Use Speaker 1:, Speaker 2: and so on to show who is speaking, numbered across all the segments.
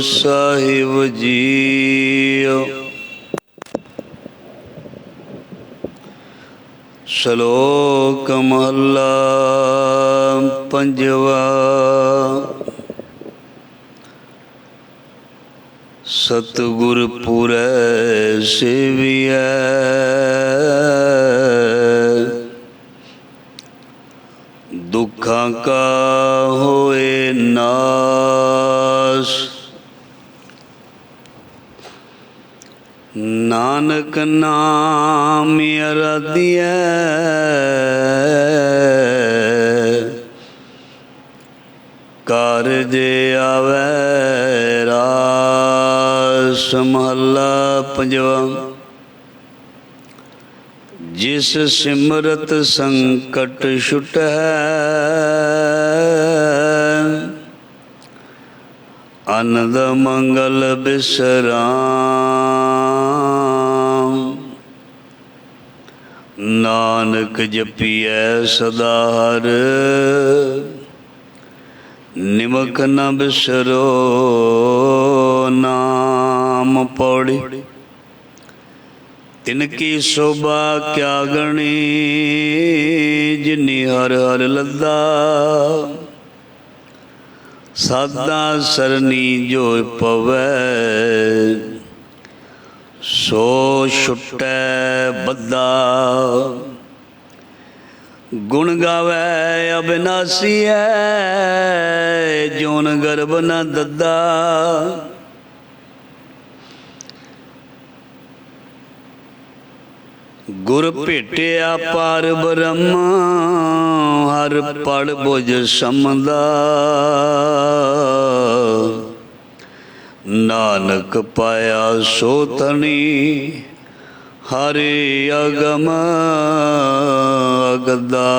Speaker 1: साहिब जीओ। श्लोक महला पंजवा। सतगुर पुरै सेवियै दुखां का होए नाश। नानक नाम अराधियै कारज आवै रास। महला पंजवा। जिस सिमरत संकट छुटै आनंद मंगल बिसराम। नानक जपियै सदा हर निमक न बिसरो नाम। पौड़ी। तिनकी शोभा क्या गणी जिनी हर हर लद्दा। साधा सरनी जो पवै सो छुटै बद्दा। गुण गावै अविनाशी है जोन गर्भ न दद्दा। गुर भेटिया पार ब्रह्म हर पड़ बुझ समदा। नानक पाया सो धनी हरि अगम अगदा।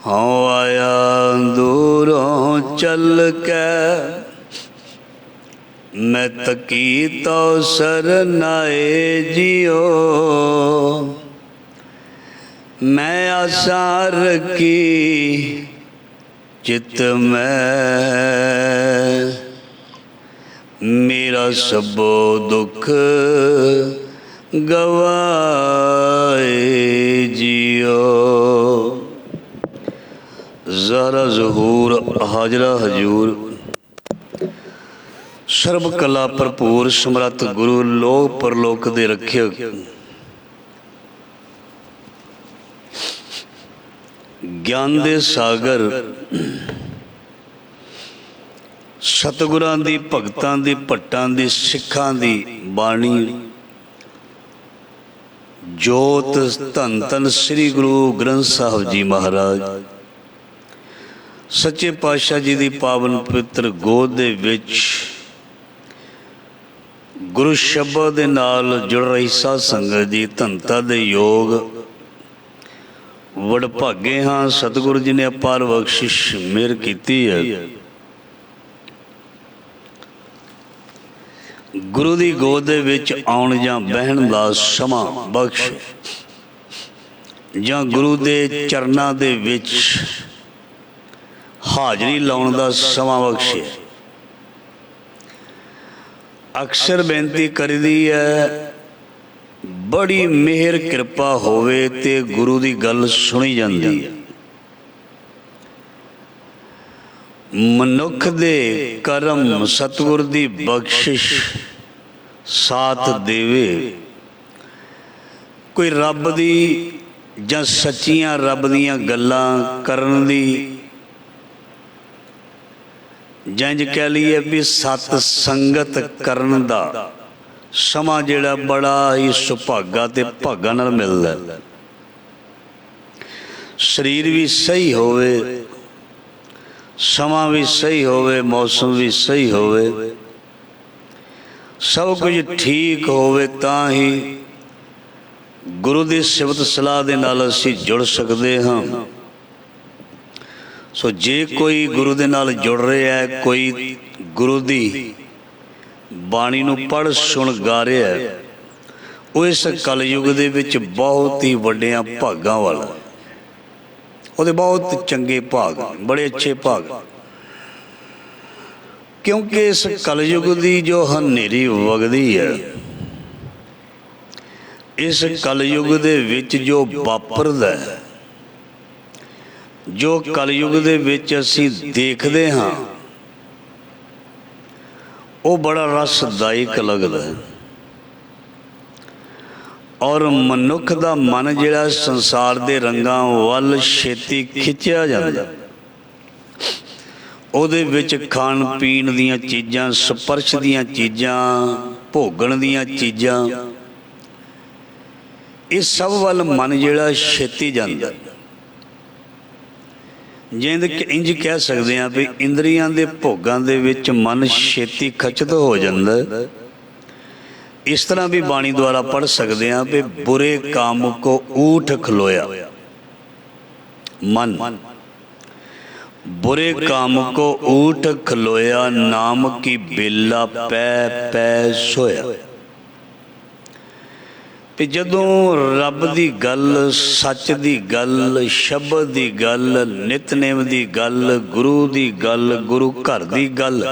Speaker 1: हाँ आया दूरों चल के मैं तकी तो सरनाए जियो। मैं आशा रखी चित में मेरा सबो दुख गवाए जियो। ज़ारा ज़हूर हाजरा हजूर। सर्व कला भरपूर समरथ गुरु लोक परलोक दे रखियक। ज्ञान दे सागर सतगुरां दी भगतां दी भट्टां दी सिखां दी बाणी जोत धन धन श्री गुरु ग्रंथ साहिब जी महाराज सच्चे पातशाह जी दी पावन पवित्र गोद दे विच गुरु शब्द दे नाल जुड़ रही साध संगत जी धनता दे योग वडभागे हाँ। सतगुरु जी ने अपार बख्शिश मेहर कीती है। गुरु दी गोद दे विच आउण जां बहण दा समा बख्श जां गुरु दे चरनां दे विच हाजरी लाउण दा समा बख्शे। अक्सर बेनती करीदी है बड़ी मेहर कृपा होवे ते गुरु दी गल सुनी जाती है। मनुख दे करम सतगुर दी बख्शिश साथ देवे। कोई रब दी जां सच्चियां रब दियां गल्लां करन दी जंज कह लीए भी सत संगत करन दा समा जिहड़ा बड़ा ही सुभागा ते भागा नाल मिलदा। शरीर भी सही होवे समा भी सही होवे मौसम भी सही होवे सब कुछ ठीक होवे तां ही गुरु दी सिफत सलाह दे नाल असीं जुड़ सकदे हां। सो जे कोई गुरु दे नाल जुड़ रहा है कोई गुरु दी बाणी नूं पढ़ सुन गा रहा है वो इस कलयुग दे विच बहुत ही वड्डियां भागां वाला ਉਹਦੇ बहुत चंगे भाग बड़े अच्छे भाग। क्योंकि इस कलयुग की जो हनेरी वगदी है, इस कलयुग दे विच जो वापरदा है, जो कलयुग दे विच असीं देखदे हां, वो बड़ा रसदायक लगदा है। और मनुख दा मन जिहड़ा संसार दे रंगां वल छेती खिंचिया जांदा, ਉਹਦੇ ਵਿੱਚ ਖਾਣ ਪੀਣ ਦੀਆਂ ਚੀਜ਼ਾਂ, ਸਪਰਸ਼ ਦੀਆਂ ਚੀਜ਼ਾਂ, ਭੋਗਣ ਦੀਆਂ ਚੀਜ਼ਾਂ, ਇਹ ਸਭ ਵੱਲ ਮਨ ਜਿਹੜਾ ਛੇਤੀ ਜਾਂਦਾ। ਜਿੰਦ ਇੰਜ ਕਹਿ ਸਕਦੇ ਹਾਂ ਵੀ ਇੰਦਰੀਆਂ ਦੇ ਭੋਗਾਂ ਦੇ ਵਿੱਚ ਮਨ ਛੇਤੀ ਖਚਿਤ ਹੋ ਜਾਂਦਾ। ਇਸ ਤਰ੍ਹਾਂ ਵੀ ਬਾਣੀ ਦੁਆਰਾ ਪੜ੍ਹ ਸਕਦੇ ਹਾਂ ਵੀ ਬੁਰੇ ਕਾਮ ਕੋ ਊਠ ਖਲੋਇਆ मन, बुरे काम को ऊठ खलोया, नाम की बेला पै पै सोया। कि जदों रब दी गल, सच दी गल, शब्द दी गल, नितनेम दी गल, गुरु दी गल, गुरु घर दी गल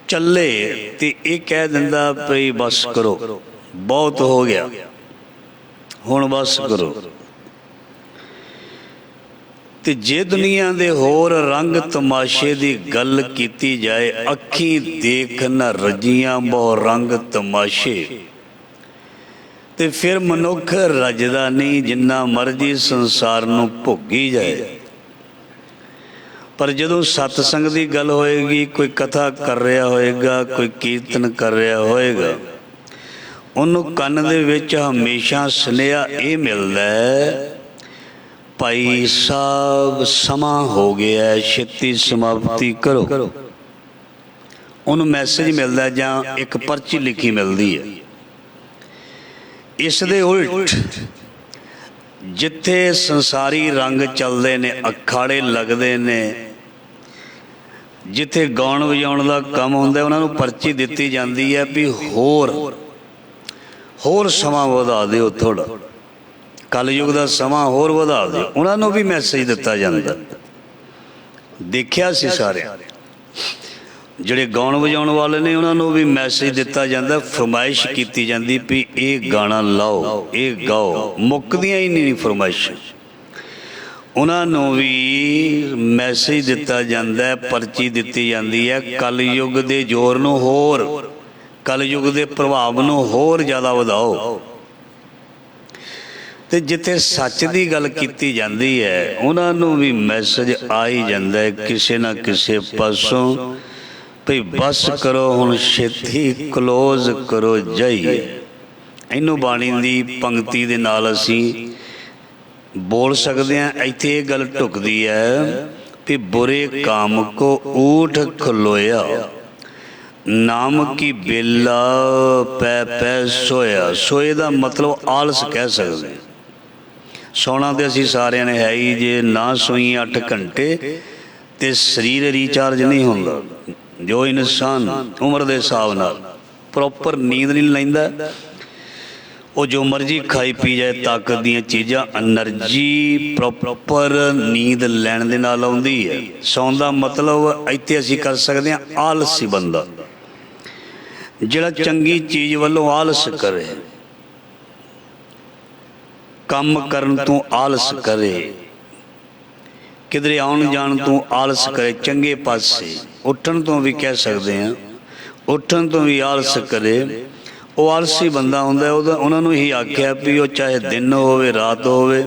Speaker 1: चले ते ये कह दिंदा भई बस करो, बहुत हो गया, हुण बस करो। ते जे दुनिया दे होर रंग तमाशे दी गल कीती जाए, अखी देख न रजियां बहु रंग तमाशे, ते फिर मनुख रजदा नहीं, जिन्ना मर्जी संसार नूं भोगी जाए। पर जदों सतसंग दी गल होएगी, कोई कथा कर रहा होएगा, कोई कीर्तन कर रहा होएगा, उन्हों कन दे विच हमेशा सुनेहा ये मिलदा है, भाई साहब समा हो गया है, छेती समाप्ति करो। उन्होंने मैसेज मिलता है जां एक पर्ची लिखी मिलती है। इस दे उल्ट जिथे संसारी रंग चलते ने, अखाड़े लगते ने, जिथे गाउण वजाउण का काम होंदा, उन्होंने पर्ची दिती जाती है भी होर समा वधा दिओ, थोड़ा कलयुग का समा होर वधा दो। उन्होंने भी मैसेज दिता जाता, देखिया सी सारे जिहड़े गाउण वजाउण वाले ने, उन्होंने भी मैसेज दिता जाता, फरमाइश की जाती भी ये गाना लाओ, ये गाओ, मुकदियां ही नहीं फरमाइश। उन्होंने भी मैसेज दिता जाता, पर्ची दी जाती है, कलयुग के जोर नूं होर, कलयुग के प्रभाव नूं होर ज़्यादा वधाओ। तो जिथे सच की गल की जाती है, उन्होंने भी मैसेज आ ही जाता है किसी ना किसी पासों, भई बस करो हुण छेती क्लोज करो जाइए। इनू बाणी की पंक्ति दे नाल असीं बोल सकते हैं। इत्थे ये गल ढुकदी है कि बुरे काम को ऊठ खलोया, नाम की बेला पै पै सोया। सोए का मतलब आलस कह सकते हैं। सोना तो असी सारे ने है ही, जे ना सोईए 8 घंटे तो शरीर रिचार्ज नहीं होंदा। जो इंसान उम्र के हिसाब नाल प्रॉपर नींद नहीं लैंदा, वो जो मर्जी खाई पी जाए, ताकत दी चीज़ां, एनर्जी प्रॉपर नींद लैण दे नाल आउंदी है। सौण दा मतलब इत्थे असी कर सकते हैं आलसी बंदा, जिहड़ा चंगी चीज़ वालों आलस करे, काम करन तो आलस करे, किधरे आउण जाण तो आलस करे, चंगे पासे उठन तो भी कह सकते हैं, उठन तो भी आलस करे, वो आलसी बंदा हुंदा। उन्होंने ही आख्या भी वो चाहे दिन होवे रात होवे,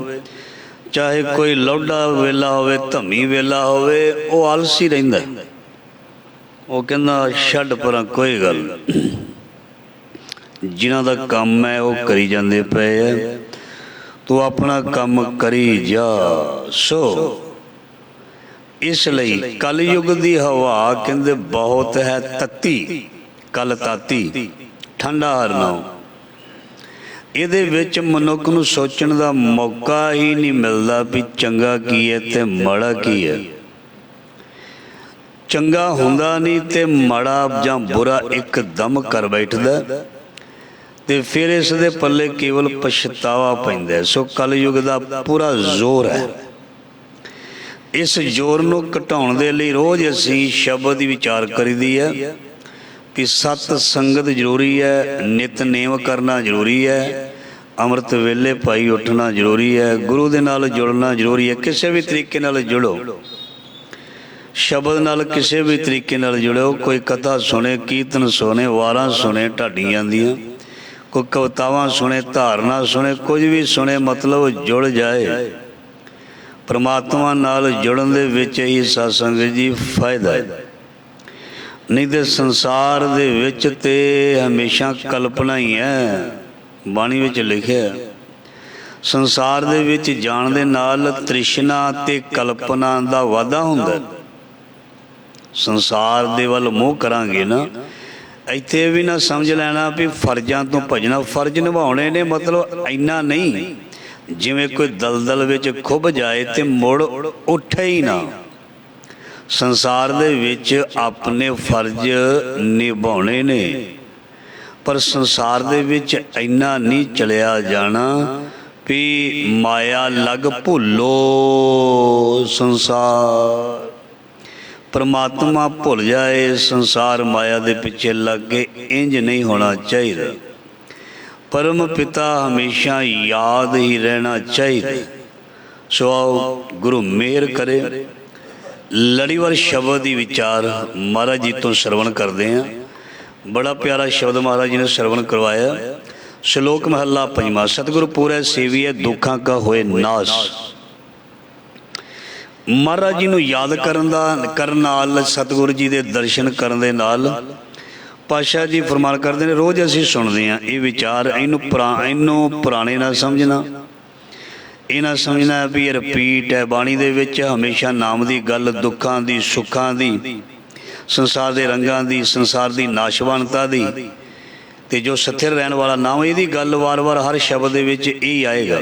Speaker 1: चाहे कोई लौडा वेला होवे धमी वेला होवे, वो आलसी रहिंदा। वो कहंदा छड्ड परां कोई गल, जिन्हां दा काम है वो करी जांदे पए है, तू अपना काम करी जा। सो इसलिए कलयुग की हवा कहते बहुत है तत्ती, कल ताती ठंडा हरना। ये मनुख नूं सोचण का मौका ही नहीं मिलता भी चंगा की है ते माड़ा की है। चंगा हुंदा नहीं ते माड़ा जां बुरा एकदम कर बैठदा, ते फिर इस दे पल्ले केवल पछतावा पैंदा है। सो कलयुग का पूरा जोर है। इस जोर ਨੂੰ ਘਟਾਉਣ ਦੇ ਲਈ ਰੋਜ਼ ਅਸੀਂ ਸ਼ਬਦ ਦੀ ਵਿਚਾਰ ਕਰੀਦੀ ਹੈ ਕਿ ਸਤ ਸੰਗਤ ਜ਼ਰੂਰੀ ਹੈ, ਨਿਤਨੇਮ ਕਰਨਾ ਜ਼ਰੂਰੀ ਹੈ, ਅੰਮ੍ਰਿਤ ਵੇਲੇ ਭਾਈ ਉੱਠਣਾ ਜ਼ਰੂਰੀ ਹੈ, ਗੁਰੂ ਦੇ ਨਾਲ ਜੁੜਨਾ ਜ਼ਰੂਰੀ ਹੈ। ਕਿਸੇ ਵੀ ਤਰੀਕੇ ਨਾਲ ਜੁੜੋ, ਸ਼ਬਦ ਨਾਲ ਕਿਸੇ ਵੀ ਤਰੀਕੇ ਨਾਲ ਜੁੜੋ। ਕੋਈ ਕਥਾ ਸੁਣੇ, ਕੀਰਤਨ ਸੁਣੇ, ਵਾਰਾਂ ਸੁਣੇ ਢਾਡੀਆਂ ਦੀਆਂ, ਕੋਈ ਕਵਿਤਾਵਾਂ ਸੁਣੇ, ਧਾਰਨਾ ਸੁਣੇ, ਕੁਝ ਵੀ ਸੁਣੇ, ਮਤਲਬ ਜੁੜ ਜਾਏ। ਪਰਮਾਤਮਾ ਨਾਲ ਜੁੜਨ ਦੇ ਵਿੱਚ ਹੀ ਸਤ ਸੰਗਤ ਜੀ ਫਾਇਦਾ ਹੈ। ਨਹੀਂ ਤੇ ਸੰਸਾਰ ਦੇ ਵਿੱਚ ਤੇ ਹਮੇਸ਼ਾ ਕਲਪਨਾ ਹੀ ਹੈ। ਬਾਣੀ ਵਿੱਚ ਲਿਖਿਆ ਸੰਸਾਰ ਦੇ ਵਿੱਚ ਜਾਣ ਦੇ ਨਾਲ ਤ੍ਰਿਸ਼ਨਾ ਤੇ ਕਲਪਨਾ ਦਾ ਵਾਧਾ ਹੁੰਦਾ। ਸੰਸਾਰ ਦੇ ਵੱਲ ਮੋਹ ਕਰਾਂਗੇ ਨਾ, ਇੱਥੇ ਵੀ ਨਾ ਸਮਝ ਲੈਣਾ ਵੀ ਫਰਜ਼ਾਂ ਤੋਂ ਭੱਜਣਾ। ਫਰਜ਼ ਨਿਭਾਉਣੇ ਨੇ, ਮਤਲਬ ਇੰਨਾ ਨਹੀਂ ਜਿਵੇਂ ਕੋਈ ਦਲਦਲ ਵਿੱਚ ਖੁੱਭ ਜਾਏ ਤੇ ਮੁੜ ਉੱਠੇ ਹੀ ਨਾ। ਸੰਸਾਰ ਦੇ ਵਿੱਚ ਆਪਣੇ ਫਰਜ਼ ਨਿਭਾਉਣੇ ਨੇ, ਪਰ ਸੰਸਾਰ ਦੇ ਵਿੱਚ ਇੰਨਾ ਨਹੀਂ ਚਲਿਆ ਜਾਣਾ ਵੀ ਮਾਇਆ ਲੱਗ ਭੁੱਲੋ ਸੰਸਾਰ। ਪਰਮਾਤਮਾ ਭੁੱਲ ਜਾਏ, ਸੰਸਾਰ ਮਾਇਆ ਦੇ ਪਿੱਛੇ ਲੱਗ ਕੇ, ਇੰਜ ਨਹੀਂ ਹੋਣਾ ਚਾਹੀਦਾ। ਪਰਮ ਪਿਤਾ ਹਮੇਸ਼ਾ ਯਾਦ ਹੀ ਰਹਿਣਾ ਚਾਹੀਦਾ। ਸੋ ਆਓ ਗੁਰੂ ਮਿਹਰ ਕਰੇ। ਲੜੀਵਾਰ ਸ਼ਬਦ ਦੀ ਵਿਚਾਰ ਮਹਾਰਾਜ ਜੀ ਤੋਂ ਸਰਵਣ ਕਰਦੇ ਹਾਂ। ਬੜਾ ਪਿਆਰਾ ਸ਼ਬਦ ਮਹਾਰਾਜ ਜੀ ਨੇ ਸਰਵਣ ਕਰਵਾਇਆ। ਸ਼ਲੋਕ ਮਹੱਲਾ ਪੰਜਵਾਂ। ਸਤਿਗੁਰੂ ਪੂਰੈ ਸੇਵੀਐ ਦੁੱਖਾਂ ਕਾ ਹੋਏ ਨਾਸ। ਮਹਾਰਾਜ ਜੀ ਨੂੰ ਯਾਦ ਕਰਨ ਨਾਲ, ਸਤਿਗੁਰੂ ਜੀ ਦੇ ਦਰਸ਼ਨ ਕਰਨ ਦੇ ਨਾਲ ਪਾਤਸ਼ਾਹ ਜੀ ਫਰਮਾਨ ਕਰਦੇ ਨੇ, ਰੋਜ਼ ਅਸੀਂ ਸੁਣਦੇ ਹਾਂ ਇਹ ਵਿਚਾਰ। ਇਹਨੂੰ ਪੁਰਾਣੇ ਨਾ ਸਮਝਣਾ, ਇਹ ਨਾ ਸਮਝਣਾ ਵੀ ਇਹ ਰਿਪੀਟ ਹੈ। ਬਾਣੀ ਦੇ ਵਿੱਚ ਹਮੇਸ਼ਾ ਨਾਮ ਦੀ ਗੱਲ, ਦੁੱਖਾਂ ਦੀ, ਸੁੱਖਾਂ ਦੀ, ਸੰਸਾਰ ਦੇ ਰੰਗਾਂ ਦੀ, ਸੰਸਾਰ ਦੀ ਨਾਸ਼ਵਾਨਤਾ ਦੀ, ਤੇ ਜੋ ਸਥਿਰ ਰਹਿਣ ਵਾਲਾ ਨਾਮ, ਇਹਦੀ ਗੱਲ ਵਾਰ-ਵਾਰ ਹਰ ਸ਼ਬਦ ਦੇ ਵਿੱਚ ਇਹ ਆਏਗਾ।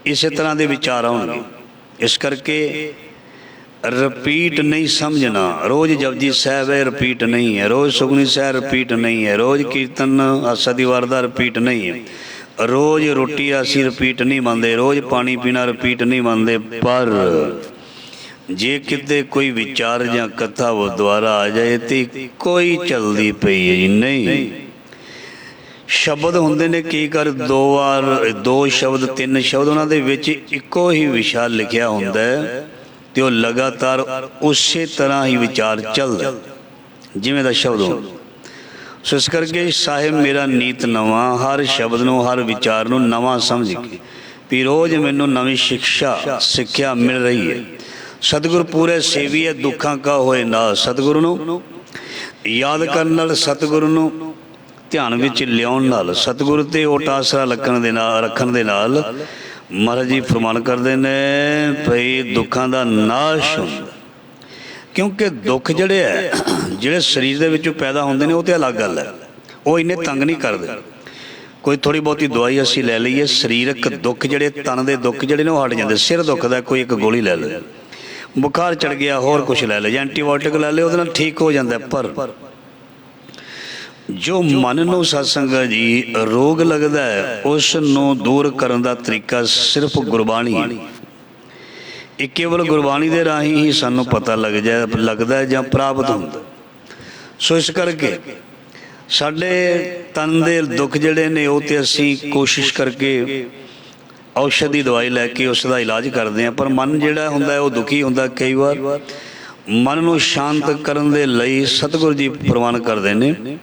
Speaker 1: ਇਸੇ ਤਰ੍ਹਾਂ ਦੇ ਵਿਚਾਰ ਆਉਣਗੇ। ਇਸ ਕਰਕੇ ਰਿਪੀਟ ਨਹੀਂ ਸਮਝਣਾ। ਰੋਜ਼ ਜਪਜੀ ਸਾਹਿਬ ਹੈ, ਰਿਪੀਟ ਨਹੀਂ ਹੈ। ਰੋਜ਼ ਸੁਖਮਨੀ ਸਾਹਿਬ ਰਿਪੀਟ ਨਹੀਂ ਹੈ। ਰੋਜ਼ ਕੀਰਤਨ ਆਸਾ ਦੀ ਵਾਰ ਦਾ ਰਿਪੀਟ ਨਹੀਂ ਹੈ। ਰੋਜ਼ ਰੋਟੀ ਅਸੀਂ ਰਿਪੀਟ ਨਹੀਂ ਮੰਨਦੇ। ਰੋਜ਼ ਪਾਣੀ ਪੀਣਾ ਰਿਪੀਟ ਨਹੀਂ ਮੰਨਦੇ। ਪਰ ਜੇ ਕਿਤੇ ਕੋਈ ਵਿਚਾਰ ਜਾਂ ਕਥਾ ਉਹ ਦੁਆਰਾ ਆ ਜਾਏ ਤੇ ਕੋਈ ਚਲਦੀ ਪਈ ਹੈ ਜੀ। ਨਹੀਂ, ਸ਼ਬਦ ਹੁੰਦੇ ਨੇ ਕਈ ਕਰ ਦੋ ਸ਼ਬਦ, ਤਿੰਨ ਸ਼ਬਦ, ਉਹਨਾਂ ਦੇ ਵਿੱਚ ਇੱਕੋ ਹੀ ਵਿਸ਼ਾ ਲਿਖਿਆ ਹੁੰਦਾ ਹੈ ਤੇ ਉਹ ਲਗਾਤਾਰ ਉਸੇ ਤਰ੍ਹਾਂ ਹੀ ਵਿਚਾਰ ਚੱਲਦਾ ਜਿਵੇਂ ਦਾ ਸ਼ਬਦ ਹੁੰਦਾ। ਸੋ ਇਸ ਕਰਕੇ ਸਾਹਿਬ ਮੇਰਾ ਨੀਤ ਨਵਾਂ, ਹਰ ਸ਼ਬਦ ਨੂੰ, ਹਰ ਵਿਚਾਰ ਨੂੰ ਨਵਾਂ ਸਮਝ ਕੇ ਵੀ ਰੋਜ਼ ਮੈਨੂੰ ਨਵੀਂ ਸਿੱਖਿਆ ਮਿਲ ਰਹੀ ਹੈ। ਸਤਿਗੁਰ ਪੂਰੇ ਸੇਵੀਐ ਦੁੱਖਾਂ ਕਾ ਹੋਏ ਨਾਸ। ਸਤਿਗੁਰੂ ਨੂੰ ਯਾਦ ਕਰਨ ਨਾਲ, ਸਤਿਗੁਰੂ ਨੂੰ ਧਿਆਨ ਵਿੱਚ ਲਿਆਉਣ ਨਾਲ, ਸਤਿਗੁਰੂ 'ਤੇ ਓਟ ਆਸਰਾ ਰੱਖਣ ਦੇ ਨਾਲ ਮਹਾਰਾਜ ਜੀ ਫਰਮਾਨ ਕਰਦੇ ਨੇ ਭਈ ਦੁੱਖਾਂ ਦਾ ਨਾਸ਼ ਹੁੰਦਾ। ਕਿਉਂਕਿ ਦੁੱਖ ਜਿਹੜੇ ਸਰੀਰ ਦੇ ਵਿੱਚੋਂ ਪੈਦਾ ਹੁੰਦੇ ਨੇ ਉਹ ਤਾਂ ਅਲੱਗ ਗੱਲ ਹੈ, ਉਹ ਇੰਨੇ ਤੰਗ ਨਹੀਂ ਕਰਦੇ। ਕੋਈ ਥੋੜ੍ਹੀ ਬਹੁਤੀ ਦਵਾਈ ਅਸੀਂ ਲੈ ਲਈਏ, ਸਰੀਰਕ ਦੁੱਖ ਜਿਹੜੇ, ਤਨ ਦੇ ਦੁੱਖ ਜਿਹੜੇ ਨੇ ਉਹ ਹਟ ਜਾਂਦੇ। ਸਿਰ ਦੁਖਦਾ, ਕੋਈ ਇੱਕ ਗੋਲੀ ਲੈ ਲਏ। ਬੁਖਾਰ ਚੜ੍ਹ ਗਿਆ, ਹੋਰ ਕੁਛ ਲੈ ਲਏ ਜਾਂ ਐਂਟੀਬਾਇਓਟਿਕ ਲੈ ਲਏ, ਉਹਦੇ ਨਾਲ ਠੀਕ ਹੋ ਜਾਂਦਾ। ਪਰ ਜੋ ਮਨ ਨੂੰ ਸਤਸੰਗ ਜੀ ਰੋਗ ਲੱਗਦਾ ਹੈ, ਉਸ ਨੂੰ ਦੂਰ ਕਰਨ ਦਾ ਤਰੀਕਾ ਸਿਰਫ ਗੁਰਬਾਣੀ ਹੈ। ਇਹ ਕੇਵਲ ਗੁਰਬਾਣੀ ਦੇ ਰਾਹੀਂ ਹੀ ਸਾਨੂੰ ਪਤਾ ਲੱਗਦਾ ਜਾਂ ਪ੍ਰਾਪਤ ਹੁੰਦਾ। ਸੋ ਇਸ ਕਰਕੇ ਸਾਡੇ ਤਨ ਦੇ ਦੁੱਖ ਜਿਹੜੇ ਨੇ ਉਹ ਤੇ ਅਸੀਂ ਕੋਸ਼ਿਸ਼ ਕਰਕੇ ਔਸ਼ਧੀ ਦਵਾਈ ਲੈ ਕੇ ਉਸ ਦਾ ਇਲਾਜ ਕਰਦੇ ਹਾਂ। ਪਰ ਮਨ ਜਿਹੜਾ ਹੁੰਦਾ ਉਹ ਦੁਖੀ ਹੁੰਦਾ। ਕਈ ਵਾਰ ਮਨ ਨੂੰ ਸ਼ਾਂਤ ਕਰਨ ਦੇ ਲਈ ਸਤਿਗੁਰੂ ਜੀ ਪ੍ਰਵਾਨ ਕਰਦੇ ਨੇ।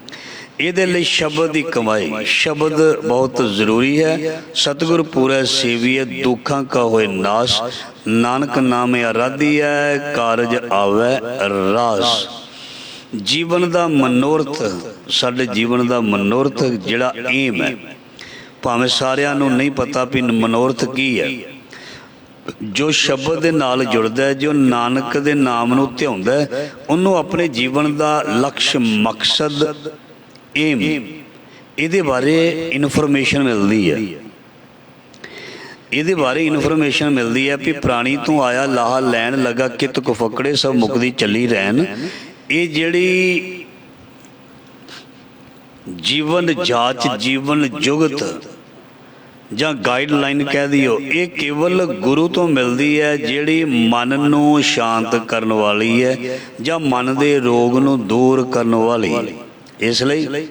Speaker 1: ਇਹਦੇ ਲਈ ਸ਼ਬਦ ਦੀ ਕਮਾਈ, ਸ਼ਬਦ ਬਹੁਤ ਜ਼ਰੂਰੀ ਹੈ। ਸਤਿਗੁਰ ਪੂਰੈ ਸੇਵੀਐ ਦੁੱਖਾਂ ਕਾ ਹੋਏ ਨਾਸ। ਨਾਨਕ ਨਾਮ ਆਰਾਧੀਐ ਕਾਰਜ ਆਵੈ ਰਾਸ। ਜੀਵਨ ਦਾ ਮਨੋਰਥ, ਸਾਡੇ ਜੀਵਨ ਦਾ ਮਨੋਰਥ ਜਿਹੜਾ ਏਮ ਹੈ, ਭਾਵੇਂ ਸਾਰਿਆਂ ਨੂੰ ਨਹੀਂ ਪਤਾ ਵੀ ਮਨੋਰਥ ਕੀ ਹੈ। ਜੋ ਸ਼ਬਦ ਦੇ ਨਾਲ ਜੁੜਦਾ ਹੈ, ਜੋ ਨਾਨਕ ਦੇ ਨਾਮ ਨੂੰ ਧਿਆਉਂਦਾ ਹੈ, ਉਹਨੂੰ ਆਪਣੇ ਜੀਵਨ ਦਾ ਲਕਸ਼, ਮਕਸਦ, ਏਮ, ਇਹਦੇ ਬਾਰੇ ਇਨਫੋਰਮੇਸ਼ਨ ਮਿਲਦੀ ਹੈ। ਇਹਦੇ ਬਾਰੇ ਇਨਫੋਰਮੇਸ਼ਨ ਮਿਲਦੀ ਹੈ ਵੀ ਪ੍ਰਾਣੀ ਤੋਂ ਆਇਆ ਲਾਹਾ ਲੈਣ ਲੱਗਾ, ਕਿਤ ਕੋ ਫਕੜੇ ਸਭ ਮੁਕਦੀ ਚੱਲੀ ਰਹਿਣ। ਇਹ ਜਿਹੜੀ ਜੀਵਨ ਜਾਚ, ਜੀਵਨ ਜੁਗਤ ਜਾਂ ਗਾਈਡਲਾਈਨ ਕਹਿ ਦਿਓ, ਇਹ ਕੇਵਲ ਗੁਰੂ ਤੋਂ ਮਿਲਦੀ ਹੈ, ਜਿਹੜੀ ਮਨ ਨੂੰ ਸ਼ਾਂਤ ਕਰਨ ਵਾਲੀ ਹੈ ਜਾਂ ਮਨ ਦੇ ਰੋਗ ਨੂੰ ਦੂਰ ਕਰਨ ਵਾਲੀ ਹੈ। ਇਸ ਲਈ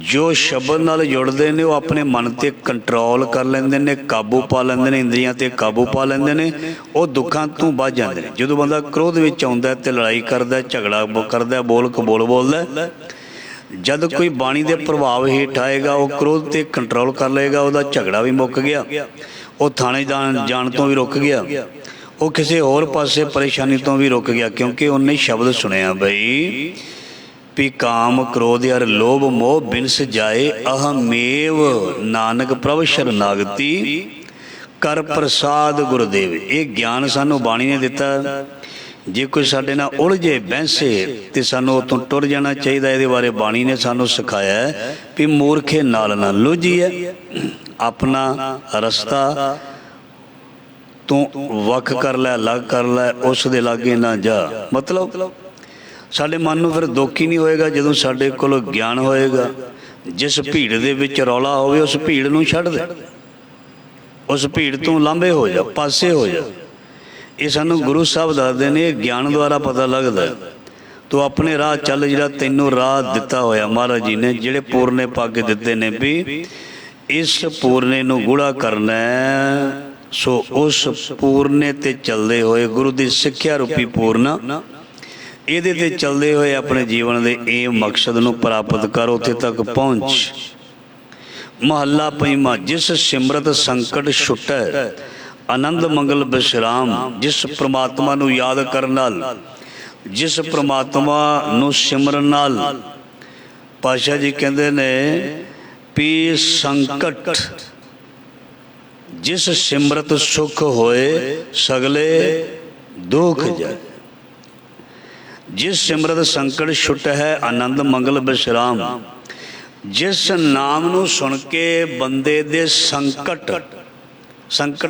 Speaker 1: ਜੋ ਸ਼ਬਦ ਨਾਲ ਜੁੜਦੇ ਨੇ ਉਹ ਆਪਣੇ ਮਨ 'ਤੇ ਕੰਟਰੋਲ ਕਰ ਲੈਂਦੇ ਨੇ, ਕਾਬੂ ਪਾ ਲੈਂਦੇ ਨੇ, ਇੰਦਰੀਆਂ 'ਤੇ ਕਾਬੂ ਪਾ ਲੈਂਦੇ ਨੇ, ਉਹ ਦੁੱਖਾਂ ਤੋਂ ਬਚ ਜਾਂਦੇ ਨੇ। ਜਦੋਂ ਬੰਦਾ ਕ੍ਰੋਧ ਵਿੱਚ ਆਉਂਦਾ ਤੇ ਲੜਾਈ ਕਰਦਾ, ਝਗੜਾ ਕਰਦਾ, ਬੋਲ ਕਬੋਲ ਬੋਲਦਾ, ਜਦ ਕੋਈ ਬਾਣੀ ਦੇ ਪ੍ਰਭਾਵ ਹੇਠ ਆਏਗਾ ਉਹ ਕ੍ਰੋਧ 'ਤੇ ਕੰਟਰੋਲ ਕਰ ਲਏਗਾ, ਉਹਦਾ ਝਗੜਾ ਵੀ ਮੁੱਕ ਗਿਆ, ਉਹ ਥਾਣੇ ਜਾਣ ਤੋਂ ਵੀ ਰੁਕ ਗਿਆ, ਉਹ ਕਿਸੇ ਹੋਰ ਪਾਸੇ ਪਰੇਸ਼ਾਨੀ ਤੋਂ ਵੀ ਰੁਕ ਗਿਆ, ਕਿਉਂਕਿ ਉਹਨੇ ਸ਼ਬਦ ਸੁਣਿਆ ਬਈ ਵੀ ਕਾਮ ਕ੍ਰੋਧ ਅਰ ਲੋਭ ਮੋਹ ਬਿਨਸ ਜਾਏ, ਅਹਮੇਵ ਨਾਨਕ ਪ੍ਰਭ ਸ਼ਰਨਾਗਤੀ ਕਰ ਪ੍ਰਸਾਦ ਗੁਰਦੇਵ। ਇਹ ਗਿਆਨ ਸਾਨੂੰ ਬਾਣੀ ਨੇ ਦਿੱਤਾ। ਜੇ ਕੋਈ ਸਾਡੇ ਨਾਲ ਉਲਝੇ ਬਹਿਸੇ ਤੇ ਸਾਨੂੰ ਉੱਥੋਂ ਟੁਰ ਜਾਣਾ ਚਾਹੀਦਾ। ਇਹਦੇ ਬਾਰੇ ਬਾਣੀ ਨੇ ਸਾਨੂੰ ਸਿਖਾਇਆ ਵੀ ਮੂਰਖੇ ਨਾਲ ਨਾ ਲੁੱਝੀਏ, ਆਪਣਾ ਰਸਤਾ ਤੂੰ ਵੱਖ ਕਰ ਲੈ, ਅਲੱਗ ਕਰ ਲੈ, ਉਸ ਦੇ ਲਾਗੇ ਨਾ ਜਾ। ਮਤਲਬ ਸਾਡੇ ਮਨ ਨੂੰ ਫਿਰ ਦੁੱਖ ਹੀ ਨਹੀਂ ਹੋਏਗਾ ਜਦੋਂ ਸਾਡੇ ਕੋਲ ਗਿਆਨ ਹੋਏਗਾ। ਜਿਸ ਭੀੜ ਦੇ ਵਿੱਚ ਰੌਲਾ ਹੋਵੇ ਉਸ ਭੀੜ ਨੂੰ ਛੱਡ ਦੇ, ਉਸ ਭੀੜ ਤੋਂ ਲਾਂਭੇ ਹੋ ਜਾ, ਪਾਸੇ ਹੋ ਜਾ। ਇਹ ਸਾਨੂੰ ਗੁਰੂ ਸਾਹਿਬ ਦੱਸਦੇ ਨੇ, ਇਹ ਗਿਆਨ ਦੁਆਰਾ ਪਤਾ ਲੱਗਦਾ। ਤੂੰ ਆਪਣੇ ਰਾਹ ਚੱਲ, ਜਿਹੜਾ ਤੈਨੂੰ ਰਾਹ ਦਿੱਤਾ ਹੋਇਆ ਮਹਾਰਾਜ ਜੀ ਨੇ, ਜਿਹੜੇ ਪੂਰਨੇ ਪਾ ਕੇ ਦਿੱਤੇ ਨੇ ਵੀ ਇਸ ਪੂਰਨੇ ਨੂੰ ਗੂੜਾ ਕਰਨਾ, ਸੋ ਉਸ ਪੂਰਨੇ ਤੇ ਚੱਲਦੇ ਹੋਏ ਗੁਰੂ ਦੀ ਸਿੱਖਿਆ ਰੂਪੀ ਪੂਰਨਾ, ਇਹਦੇ ਤੇ ਚੱਲਦੇ ਹੋਏ ਆਪਣੇ ਜੀਵਨ ਦੇ ਇਹ ਮਕਸਦ ਨੂੰ ਪ੍ਰਾਪਤ ਕਰ, ਉੱਥੇ ਤੱਕ ਪਹੁੰਚ। ਮਹੱਲਾ ਪੰਜਵਾਂ। ਜਿਸ ਸਿਮਰਤ ਸੰਕਟ ਛੁਟੈ ਆਨੰਦ ਮੰਗਲ ਵਿਸ਼ਰਾਮ। ਜਿਸ ਪ੍ਰਮਾਤਮਾ ਨੂੰ ਯਾਦ ਕਰਨ ਨਾਲ, ਜਿਸ ਪ੍ਰਮਾਤਮਾ ਨੂੰ ਸਿਮਰਨ ਨਾਲ, ਪਾਤਸ਼ਾਹ ਜੀ ਕਹਿੰਦੇ ਨੇ ਵੀ ਸੰਕਟ ਜਿਸ ਸਿਮਰਤ ਸੁਖ ਹੋਏ ਸਗਲੇ ਦੁਖ ਜਾਏ। ਜਿਸ ਸਿਮਰਤ ਸੰਕਟ ਛੁਟ ਹੈ ਆਨੰਦ ਮੰਗਲ ਵਿਸ਼ਰਾਮ। ਜਿਸ ਨਾਮ ਨੂੰ ਸੁਣ ਕੇ ਬੰਦੇ ਦੇ ਸੰਕਟ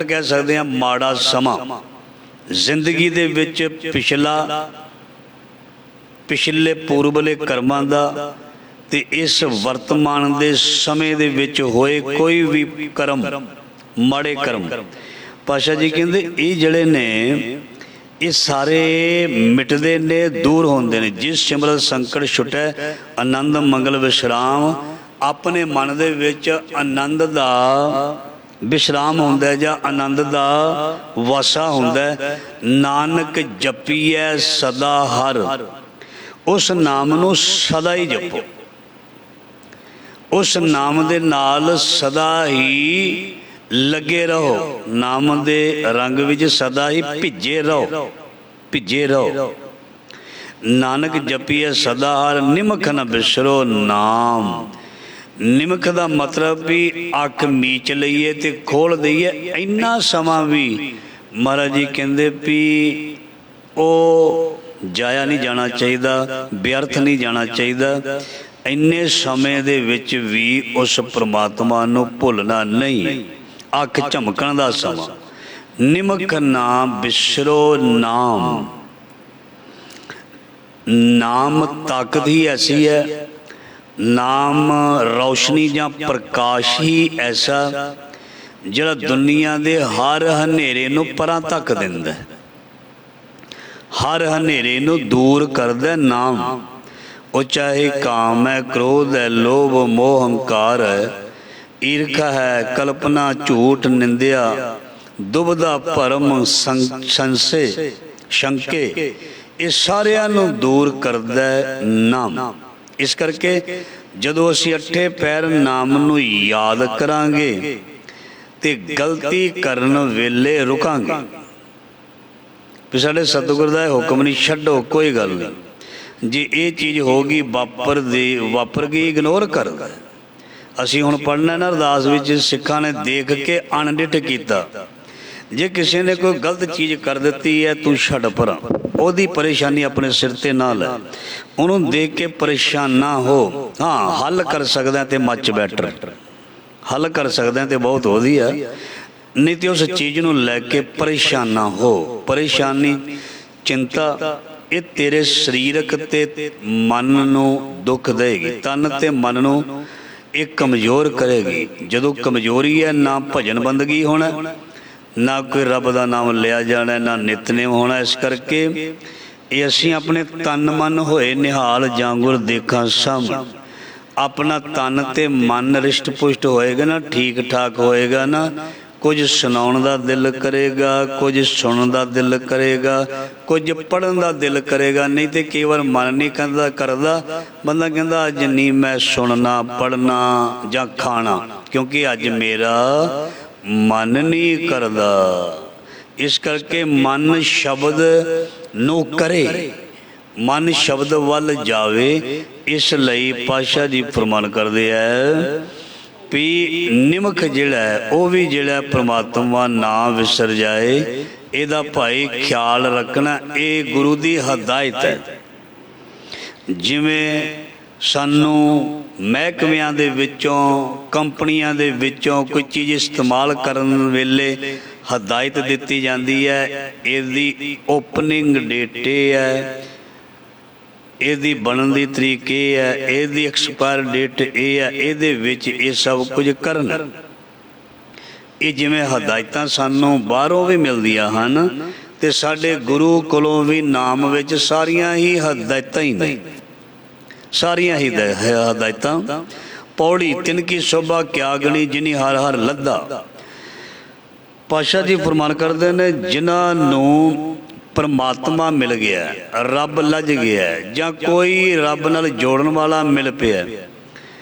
Speaker 1: ਕਹਿ ਸਕਦੇ ਹਾਂ, ਮਾੜਾ ਸਮਾਂ ਜ਼ਿੰਦਗੀ ਦੇ ਵਿੱਚ ਪਿਛਲੇ ਪੂਰਬਲੇ ਕਰਮਾਂ ਦਾ ਤੇ ਇਸ ਵਰਤਮਾਨ ਦੇ ਸਮੇਂ ਦੇ ਵਿੱਚ ਹੋਏ ਕੋਈ ਵੀ ਕਰਮ, ਮਾੜੇ ਕਰਮ, ਪਾਤਸ਼ਾਹ ਜੀ ਕਹਿੰਦੇ ਇਹ ਜਿਹੜੇ ਨੇ ਇਹ ਸਾਰੇ ਮਿਟਦੇ ਨੇ, ਦੂਰ ਹੁੰਦੇ ਨੇ। ਜਿਸ ਸਿਮਰਤ ਸੰਕਟ ਛੁਟੈ ਆਨੰਦ ਮੰਗਲ ਵਿਸ਼ਰਾਮ। ਆਪਣੇ ਮਨ ਦੇ ਵਿੱਚ ਆਨੰਦ ਦਾ ਵਿਸ਼ਰਾਮ ਹੁੰਦਾ ਜਾਂ ਆਨੰਦ ਦਾ ਵਾਸਾ ਹੁੰਦਾ। ਨਾਨਕ ਜਪੀਐ ਸਦਾ ਹਰ। ਉਸ ਨਾਮ ਨੂੰ ਸਦਾ ਹੀ ਜਪੋ, ਉਸ ਨਾਮ ਦੇ ਨਾਲ ਸਦਾ ਹੀ ਲੱਗੇ ਰਹੋ, ਨਾਮ ਦੇ ਰੰਗ ਵਿੱਚ ਸਦਾ ਹੀ ਭਿੱਜੇ ਰਹੋ। ਨਾਨਕ ਜਪੀਐ ਸਦਾ ਹਰ ਨਿਮਖ ਨ ਬਿਸਰੋ ਨਾਮ। ਨਿਮਖ ਦਾ ਮਤਲਬ ਵੀ ਅੱਖ ਮੀਚ ਲਈਏ ਤੇ ਖੋਲ ਦਈਏ, ਇੰਨਾ ਸਮਾਂ ਵੀ ਮਹਾਰਾਜ ਜੀ ਕਹਿੰਦੇ ਵੀ ਉਹ ਜਾਇਆ ਨਹੀਂ ਜਾਣਾ ਚਾਹੀਦਾ, ਵਿਅਰਥ ਨਹੀਂ ਜਾਣਾ ਚਾਹੀਦਾ। ਇੰਨੇ ਸਮੇਂ ਦੇ ਵਿੱਚ ਵੀ ਉਸ ਪ੍ਰਮਾਤਮਾ ਨੂੰ ਭੁੱਲਣਾ ਨਹੀਂ। ਅੱਖ ਝਮਕਣ ਦਾ ਸਮਾਂ। ਨਿਮਖ ਨਾ ਬਿਸਰੋ ਨਾਮ। ਨਾਮ ਤਾਕਤ ਹੀ ਐਸੀ ਹੈ, ਨਾਮ ਰੌਸ਼ਨੀ ਜਾਂ ਪ੍ਰਕਾਸ਼ ਹੀ ਐਸਾ ਜਿਹੜਾ ਦੁਨੀਆ ਦੇ ਹਰ ਹਨੇਰੇ ਨੂੰ ਪਰਾਂ ਧੱਕ ਦਿੰਦਾ, ਹਰ ਹਨੇਰੇ ਨੂੰ ਦੂਰ ਕਰਦਾ। ਨਾਮ ਉਹ ਚਾਹੇ ਕਾਮ ਹੈ, ਕ੍ਰੋਧ ਹੈ, ਲੋਭ ਮੋਹ ਹੰਕਾਰ ਹੈ, ਈਰਖਾ ਹੈ, ਕਲਪਨਾ, ਝੂਠ, ਨਿੰਦਿਆ, ਦੁਬਦਾ, ਭਰਮ, ਸੰਸ਼ੇ, ਸ਼ੰਕੇ, ਇਹ ਸਾਰਿਆਂ ਨੂੰ ਦੂਰ ਕਰਦਾ ਨਾਮ। ਇਸ ਕਰਕੇ ਜਦੋਂ ਅਸੀਂ ਅੱਠੇ ਪੈਰ ਨਾਮ ਨੂੰ ਯਾਦ ਕਰਾਂਗੇ ਤੇ ਗਲਤੀ ਕਰਨ ਵੇਲੇ ਰੁਕਾਂਗੇ। ਵੀ ਸਾਡੇ ਸਤਿਗੁਰ ਦਾ ਹੁਕਮ ਨਹੀਂ, ਛੱਡੋ ਕੋਈ ਗੱਲ ਨਹੀਂ, ਜੇ ਇਹ ਚੀਜ਼ ਹੋ ਗਈ ਵਾਪਰ ਗਈ, ਇਗਨੋਰ ਕਰ। ਅਸੀਂ ਹੁਣ ਪੜ੍ਹਨਾ ਨਾ ਅਰਦਾਸ ਵਿੱਚ, ਸਿੱਖਾਂ ਨੇ ਦੇਖ ਕੇ ਅਣਡਿੱਠ ਕੀਤਾ। ਜੇ ਕਿਸੇ ਨੇ ਕੋਈ ਗਲਤ ਚੀਜ਼ ਕਰ ਦਿੱਤੀ ਹੈ, ਤੂੰ ਛੱਡ ਪਰਾਂ, ਉਹਦੀ ਪਰੇਸ਼ਾਨੀ ਆਪਣੇ ਸਿਰ ਤੇ ਨਾ ਲੈ, ਉਹਨੂੰ ਦੇਖ ਕੇ ਪਰੇਸ਼ਾਨ ਨਾ ਹੋ। ਹਾਂ, ਹੱਲ ਕਰ ਸਕਦਾ ਤੇ ਮੱਚ ਬੈਟਰ, ਹੱਲ ਕਰ ਸਕਦਾ ਤੇ ਬਹੁਤ ਵਧੀਆ, ਨਹੀਂ ਤੇ ਉਸ ਚੀਜ਼ ਨੂੰ ਲੈ ਕੇ ਪਰੇਸ਼ਾਨ ਨਾ ਹੋ। ਪਰੇਸ਼ਾਨੀ, ਚਿੰਤਾ ਇਹ ਤੇਰੇ ਸਰੀਰਕ ਤੇ ਮਨ ਨੂੰ ਦੁੱਖ ਦੇਗੀ, ਤਨ ਤੇ ਮਨ ਨੂੰ ਇਹ ਕਮਜ਼ੋਰ ਕਰੇਗੀ। ਜਦੋਂ ਕਮਜ਼ੋਰੀ ਹੈ, ਨਾ ਭਜਨ ਬੰਦਗੀ ਹੋਣਾ, ਨਾ ਕੋਈ ਰੱਬ ਦਾ ਨਾਮ ਲਿਆ ਜਾਣਾ, ਨਾ ਨਿਤਨੇਮ ਹੋਣਾ। ਇਸ ਕਰਕੇ ਇਹ ਅਸੀਂ ਆਪਣੇ ਤਨ ਮਨ ਹੋਏ ਨਿਹਾਲ ਜਾਂਗੁਰ ਦੇਖਾਂ ਸਮ। ਆਪਣਾ ਤਨ ਤੇ ਮਨ ਰਿਸ਼ਟ ਪੁਸ਼ਟ ਹੋਏਗਾ ਨਾ, ਠੀਕ ਠਾਕ ਹੋਏਗਾ ਨਾ, ਕੁਝ ਸੁਣਾਉਣ ਦਾ ਦਿਲ ਕਰੇਗਾ, ਕੁਝ ਸੁਣਨ ਦਾ ਦਿਲ ਕਰੇਗਾ, ਕੁਝ ਪੜ੍ਹਨ ਦਾ ਦਿਲ ਕਰੇਗਾ। ਨਹੀਂ ਤੇ ਕਈ ਵਾਰ ਮਨ ਨਹੀਂ ਕਰਦਾ, ਬੰਦਾ ਕਹਿੰਦਾ ਅੱਜ ਨਹੀਂ ਮੈਂ ਸੁਣਨਾ, ਪੜ੍ਹਨਾ ਜਾਂ ਖਾਣਾ, ਕਿਉਂਕਿ ਅੱਜ ਮੇਰਾ ਮਨ ਨਹੀਂ ਕਰਦਾ। ਇਸ ਕਰਕੇ ਮਨ ਸ਼ਬਦ ਨੂੰ ਕਰੇ, ਮਨ ਸ਼ਬਦ ਵੱਲ ਜਾਵੇ। ਇਸ ਲਈ ਪਾਤਸ਼ਾਹ ਜੀ ਫਰਮਾਨ ਕਰਦੇ ਹੈ ਵੀ ਨਿਮਕ ਜਿਹੜਾ ਹੈ ਉਹ ਵੀ ਜਿਹੜਾ ਪ੍ਰਮਾਤਮਾ ਨਾ ਵਿਸਰ ਜਾਏ, ਇਹਦਾ ਭਾਈ ਖਿਆਲ ਰੱਖਣਾ। ਇਹ ਗੁਰੂ ਦੀ ਹਦਾਇਤ ਹੈ। ਜਿਵੇਂ ਸਾਨੂੰ ਮਹਿਕਮਿਆਂ ਦੇ ਵਿੱਚੋਂ, ਕੰਪਨੀਆਂ ਦੇ ਵਿੱਚੋਂ ਕੋਈ ਚੀਜ਼ ਇਸਤੇਮਾਲ ਕਰਨ ਵੇਲੇ ਹਦਾਇਤ ਦਿੱਤੀ ਜਾਂਦੀ ਹੈ, ਇਹਦੀ ਓਪਨਿੰਗ ਡੇਟ ਇਹ ਹੈ, ਇਹਦੀ ਬਣਨ ਦੀ ਤਰੀਕ ਇਹ ਹੈ, ਇਹਦੀ ਐਕਸਪਾਇਰ ਡੇਟ ਇਹ ਹੈ, ਇਹਦੇ ਵਿੱਚ ਇਹ ਸਭ ਕੁਝ ਕਰਨ। ਇਹ ਜਿਵੇਂ ਹਦਾਇਤਾਂ ਸਾਨੂੰ ਬਾਹਰੋਂ ਵੀ ਮਿਲਦੀਆਂ ਹਨ, ਤੇ ਸਾਡੇ ਗੁਰੂ ਕੋਲੋਂ ਵੀ ਨਾਮ ਵਿੱਚ ਸਾਰੀਆਂ ਹੀ ਹਦਾਇਤਾਂ ਹੀ ਨੇ, ਸਾਰੀਆਂ ਹੀ ਹਦਾਇਤਾਂ। ਪੌੜੀ ਤਿਨ ਕੀ ਸ਼ੋਭਾ ਕਿਆ ਗਣੀ, ਜਿਨੀ ਹਰ ਹਰ ਲੱਦਾ। ਪਾਤਸ਼ਾਹ ਜੀ ਫਰਮਾਨ ਕਰਦੇ ਨੇ, ਜਿਨ੍ਹਾਂ ਨੂੰ ਪਰਮਾਤਮਾ ਮਿਲ ਗਿਆ, ਰੱਬ ਲੱਜ ਗਿਆ, ਜਾਂ ਕੋਈ ਰੱਬ ਨਾਲ ਜੋੜਨ ਵਾਲਾ ਮਿਲ ਪਿਆ,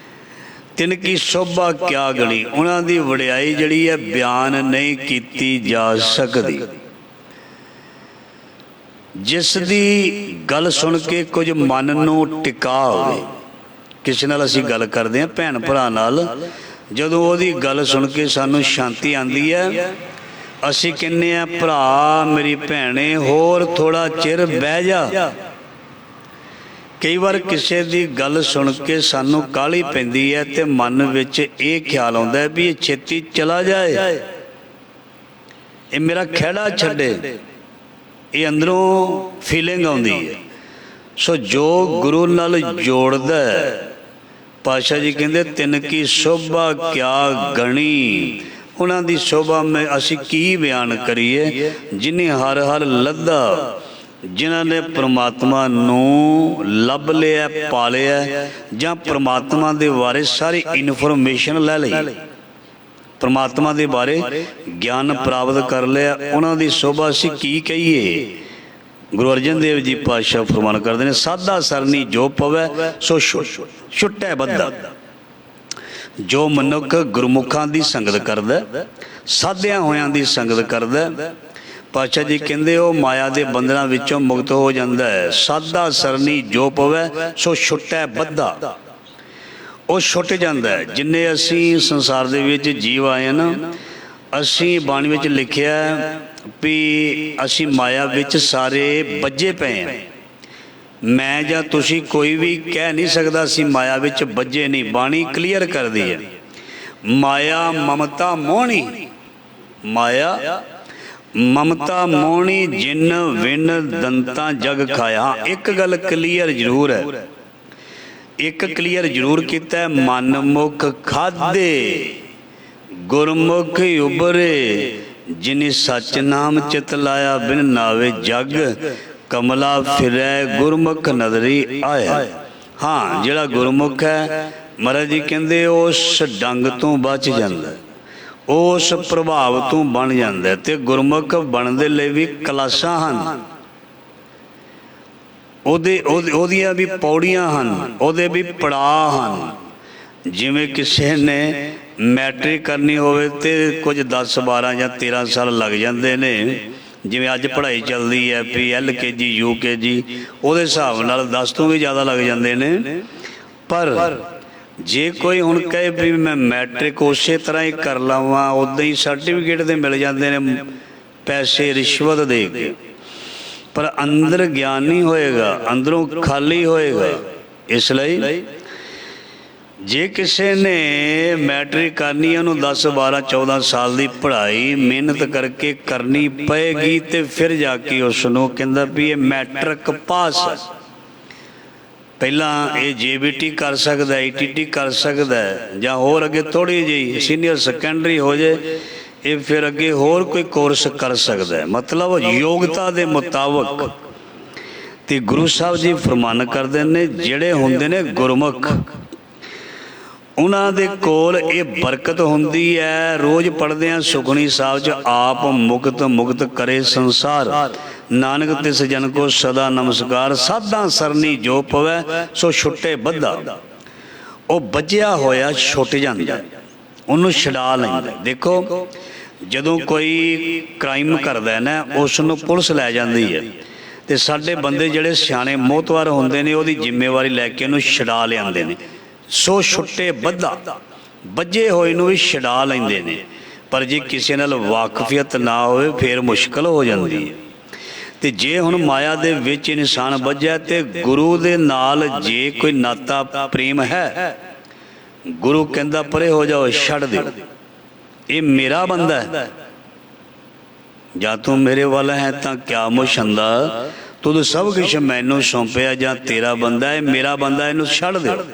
Speaker 1: ਤਿਨ ਕੀ ਸ਼ੋਭਾ ਕਿਆ ਗਣੀ, ਉਹਨਾਂ ਦੀ ਵਡਿਆਈ ਜਿਹੜੀ ਹੈ ਬਿਆਨ ਨਹੀਂ ਕੀਤੀ ਜਾ ਸਕਦੀ। ਜਿਸ ਦੀ ਗੱਲ ਸੁਣ ਕੇ ਕੁਝ ਮਨ ਨੂੰ ਟਿਕਾ ਹੋਵੇ, ਕਿਸੇ ਨਾਲ ਅਸੀਂ ਗੱਲ ਕਰਦੇ ਹਾਂ ਭੈਣ ਭਰਾ ਨਾਲ, ਜਦੋਂ ਉਹਦੀ ਗੱਲ ਸੁਣ ਕੇ ਸਾਨੂੰ ਸ਼ਾਂਤੀ ਆਉਂਦੀ ਹੈ, ਅਸੀਂ ਕਹਿੰਦੇ ਹਾਂ ਭਰਾ ਮੇਰੀ ਭੈਣੇ ਹੋਰ ਥੋੜਾ ਚਿਰ ਬਹਿ ਜਾ। ਕਈ ਵਾਰ ਕਿਸੇ ਦੀ ਗੱਲ ਸੁਣ ਕੇ ਸਾਨੂੰ ਕਾਹਲੀ ਪੈਂਦੀ ਹੈ ਤੇ ਮਨ ਵਿੱਚ ਇਹ ਖਿਆਲ ਆਉਂਦਾ ਹੈ ਵੀ ਇਹ ਛੇਤੀ ਚਲਾ ਜਾਏ, ਇਹ ਮੇਰਾ ਖਹਿੜਾ ਛੱਡੇ, ਇਹ ਅੰਦਰੋਂ ਫੀਲਿੰਗ ਆਉਂਦੀ ਹੈ। ਸੋ ਜੋ ਗੁਰੂ ਨਾਲ ਜੋੜਦਾ, ਪਾਤਸ਼ਾਹ ਜੀ ਕਹਿੰਦੇ ਤਿਨ ਕੀ ਸ਼ੋਭਾ ਕਿਆ ਗਣੀ, ਉਹਨਾਂ ਦੀ ਸ਼ੋਭਾ ਮੈਂ ਅਸੀਂ ਕੀ ਬਿਆਨ ਕਰੀਏ। ਜਿਹਨੇ ਹਰ ਹਰ ਲੱਦਾ, ਜਿਨ੍ਹਾਂ ਨੇ ਪ੍ਰਮਾਤਮਾ ਨੂੰ ਲੱਭ ਲਿਆ, ਪਾ ਲਿਆ, ਜਾਂ ਪ੍ਰਮਾਤਮਾ ਦੇ ਬਾਰੇ ਸਾਰੀ ਇਨਫੋਰਮੇਸ਼ਨ ਲੈ ਲਈ, ਪ੍ਰਮਾਤਮਾ ਦੇ ਬਾਰੇ ਗਿਆਨ ਪ੍ਰਾਪਤ ਕਰ ਲਿਆ, ਉਹਨਾਂ ਦੀ ਸ਼ੋਭਾ ਅਸੀਂ ਕੀ ਕਹੀਏ। ਗੁਰੂ ਅਰਜਨ ਦੇਵ ਜੀ ਪਾਤਸ਼ਾਹ ਫਰਮਾਨ ਕਰਦੇ ਨੇ, ਸਾਧਾ ਸਰਨੀ ਜੋ ਪਵੈ ਸੋ ਛੁੱਟੈ ਬੱਧਾ। ਜੋ ਮਨੁੱਖ ਗੁਰਮੁਖਾਂ ਦੀ ਸੰਗਤ ਕਰਦਾ, ਸਾਧਿਆਂ ਹੋਇਆਂ ਦੀ ਸੰਗਤ ਕਰਦਾ, ਪਾਤਸ਼ਾਹ ਜੀ ਕਹਿੰਦੇ ਉਹ ਮਾਇਆ ਦੇ ਬੰਧਨਾਂ ਵਿੱਚੋਂ ਮੁਕਤ ਹੋ ਜਾਂਦਾ ਹੈ। ਸਾਧਾ ਸਰਨੀ ਜੋ ਪਵੈ ਸੋ ਛੁੱਟੈ ਬੱਧਾ, ਉਹ ਛੁੱਟ ਜਾਂਦਾ ਹੈ। ਜਿੰਨੇ ਅਸੀਂ ਸੰਸਾਰ ਦੇ ਵਿੱਚ ਜੀਵ ਆਏ ਨਾ, ਅਸੀਂ ਬਾਣੀ ਵਿੱਚ ਲਿਖਿਆ ਵੀ ਅਸੀਂ ਮਾਇਆ ਵਿੱਚ ਸਾਰੇ ਬੱਝੇ ਪਏ ਹਾਂ। ਮੈਂ ਜਾਂ ਤੁਸੀਂ ਕੋਈ ਵੀ ਕਹਿ ਨਹੀਂ ਸਕਦਾ ਅਸੀਂ ਮਾਇਆ ਵਿੱਚ ਬੱਝੇ ਨਹੀਂ। ਬਾਣੀ ਕਲੀਅਰ ਕਰਦੀ ਹੈ, ਮਾਇਆ ਮਮਤਾ ਮੋਹਣੀ, ਮਾਇਆ ਮਮਤਾ ਮੋਹਣੀ, ਜਿਨ ਵਿਨ ਦੰਤਾਂ ਜਗ ਖਾਇਆ। ਇੱਕ ਗੱਲ ਕਲੀਅਰ ਜ਼ਰੂਰ ਹੈ, ਇੱਕ ਕਲੀਅਰ ਜ਼ਰੂਰ ਕੀਤਾ, ਮਨ ਮੁਖ ਖਾਧੇ ਗੁਰਮੁਖ ਉਬਰੇ, ਜਿਨੇ ਸੱਚ ਨਾਮ ਚਿਤ ਲਾਇਆ, ਬਿਨ ਨਾਵੇ ਜਗ ਕਮਲਾ ਫਿਰੈ, ਗੁਰਮੁਖ ਨਦਰੀ ਆਇਆ। ਹਾਂ, ਜਿਹੜਾ ਗੁਰਮੁਖ ਹੈ, ਮਹਾਰਾਜ ਜੀ ਕਹਿੰਦੇ ਉਸ ਡੰਗ ਤੋਂ ਬਚ ਜਾਂਦਾ, ਉਸ ਪ੍ਰਭਾਵ ਤੋਂ ਬਣ ਜਾਂਦਾ। ਤੇ ਗੁਰਮੁਖ ਬਣਨ ਦੇ ਲਈ ਵੀ ਕਲਾਸਾਂ ਹਨ, ਉਹਦੀਆਂ ਵੀ ਪੌੜੀਆਂ ਹਨ, ਉਹਦੇ ਵੀ ਪੜਾਅ ਹਨ। ਜਿਵੇਂ ਕਿਸੇ ਨੇ ਮੈਟ੍ਰਿਕ ਕਰਨੀ ਹੋਵੇ ਤੇ ਕੁਝ 10 12 ਜਾਂ 13 ਸਾਲ ਲੱਗ ਜਾਂਦੇ ਨੇ। ਜਿਵੇਂ ਅੱਜ ਪੜ੍ਹਾਈ ਚੱਲਦੀ ਹੈ ਵੀ LKG UKG, ਉਹਦੇ ਹਿਸਾਬ ਨਾਲ 10 ਤੋਂ ਵੀ ਜ਼ਿਆਦਾ ਲੱਗ ਜਾਂਦੇ ਨੇ। ਪਰ ਜੇ ਕੋਈ ਹੁਣ ਕਹੇ ਵੀ ਮੈਂ ਮੈਟ੍ਰਿਕ ਉਸੇ ਤਰ੍ਹਾਂ ਹੀ ਕਰ ਲਵਾਂ, ਉੱਦਾਂ ਹੀ ਸਰਟੀਫਿਕੇਟ ਦੇ ਮਿਲ ਜਾਂਦੇ ਨੇ ਪੈਸੇ ਰਿਸ਼ਵਤ ਦੇ ਕੇ, ਪਰ ਅੰਦਰ ਗਿਆਨ ਨਹੀਂ ਹੋਏਗਾ, ਅੰਦਰੋਂ ਖਾਲੀ ਹੋਏਗਾ। ਇਸ ਲਈ ਜੇ ਕਿਸੇ ਨੇ ਮੈਟ੍ਰਿਕ ਕਰਨੀ ਹੈ, ਉਹਨੂੰ 10 12 14 ਸਾਲ ਦੀ ਪੜ੍ਹਾਈ ਮਿਹਨਤ ਕਰਕੇ ਕਰਨੀ ਪਏਗੀ, ਤੇ ਫਿਰ ਜਾ ਕੇ ਉਸ ਨੂੰ ਕਹਿੰਦਾ ਵੀ ਇਹ ਮੈਟ੍ਰਿਕ ਪਾਸ ਹੈ। ਪਹਿਲਾਂ ਇਹ JBT ਕਰ ਸਕਦਾ, ITT ਕਰ ਸਕਦਾ, ਜਾਂ ਹੋਰ ਅੱਗੇ ਥੋੜ੍ਹੀ ਜਿਹੀ ਸੀਨੀਅਰ ਸੈਕੰਡਰੀ ਹੋ ਜਾਏ, ਇਹ ਫਿਰ ਅੱਗੇ ਹੋਰ ਕੋਈ ਕੋਰਸ ਕਰ ਸਕਦਾ। ਮਤਲਬ ਯੋਗਤਾ ਦੇ ਮੁਤਾਬਕ। ਤੇ ਗੁਰੂ ਸਾਹਿਬ ਜੀ ਫਰਮਾਨ ਕਰਦੇ ਨੇ ਜਿਹੜੇ ਹੁੰਦੇ ਨੇ ਗੁਰਮੁਖ, ਉਹਨਾਂ ਦੇ ਕੋਲ ਇਹ ਬਰਕਤ ਹੁੰਦੀ ਹੈ। ਰੋਜ਼ ਪੜ੍ਹਦੇ ਹਾਂ ਸੁਖਮਨੀ ਸਾਹਿਬ 'ਚ, ਆਪ ਮੁਕਤ ਮੁਕਤ ਕਰੇ ਸੰਸਾਰ, ਨਾਨਕ ਤਿਸ ਜਨ ਕੋ ਸਦਾ ਨਮਸਕਾਰ, ਸਾਧਾਂ ਸਰਨੀ ਜੋ ਪਵੈ ਸੋ ਛੁੱਟੇ ਬੱਧਾ। ਉਹ ਬੱਝਿਆ ਹੋਇਆ ਛੁੱਟ ਜਾਂਦਾ, ਉਹਨੂੰ ਛੁਡਾ ਲੈਂਦਾ। ਦੇਖੋ ਜਦੋਂ ਕੋਈ ਕ੍ਰਾਈਮ ਕਰਦਾ ਨਾ, ਉਸ ਨੂੰ ਪੁਲਿਸ ਲੈ ਜਾਂਦੀ ਹੈ, ਤੇ ਸਾਡੇ ਬੰਦੇ ਜਿਹੜੇ ਸਿਆਣੇ ਮੋਹਤਵਾਰ ਹੁੰਦੇ ਨੇ, ਉਹਦੀ ਜ਼ਿੰਮੇਵਾਰੀ ਲੈ ਕੇ ਉਹਨੂੰ ਛੁਡਾ ਲਿਆਉਂਦੇ ਨੇ। ਸੋ ਛੁੱਟੇ ਬੱਧਾ, ਬੱਝੇ ਹੋਏ ਨੂੰ ਵੀ ਛੁਡਾ ਲੈਂਦੇ ਨੇ। ਪਰ ਜੇ ਕਿਸੇ ਨਾਲ ਵਾਕਫੀਅਤ ਨਾ ਹੋਵੇ ਫਿਰ ਮੁਸ਼ਕਲ ਹੋ ਜਾਂਦੀ ਹੈ। ਤੇ ਜੇ ਹੁਣ ਮਾਇਆ ਦੇ ਵਿੱਚ ਇਨਸਾਨ ਬੱਝਿਆ, ਤੇ ਗੁਰੂ ਦੇ ਨਾਲ ਜੇ ਕੋਈ ਨਾਤਾ ਪ੍ਰੇਮ ਹੈ, ਗੁਰੂ ਕਹਿੰਦਾ ਪਰੇ ਹੋ ਜਾਓ, ਛੱਡ ਦਿਓ, ਇਹ ਮੇਰਾ ਬੰਦਾ ਹੈ। ਜਾਂ ਤੂੰ ਮੇਰੇ ਵੱਲ ਹੈ ਤਾਂ ਕਿਆ ਮੁਸ਼ੰਦਾ, ਤੂੰ ਸਭ ਕੁਛ ਮੈਨੂੰ ਸੌਂਪਿਆ, ਜਾਂ ਤੇਰਾ ਬੰਦਾ ਹੈ, ਮੇਰਾ ਬੰਦਾ, ਇਹਨੂੰ ਛੱਡ ਦਿਓ।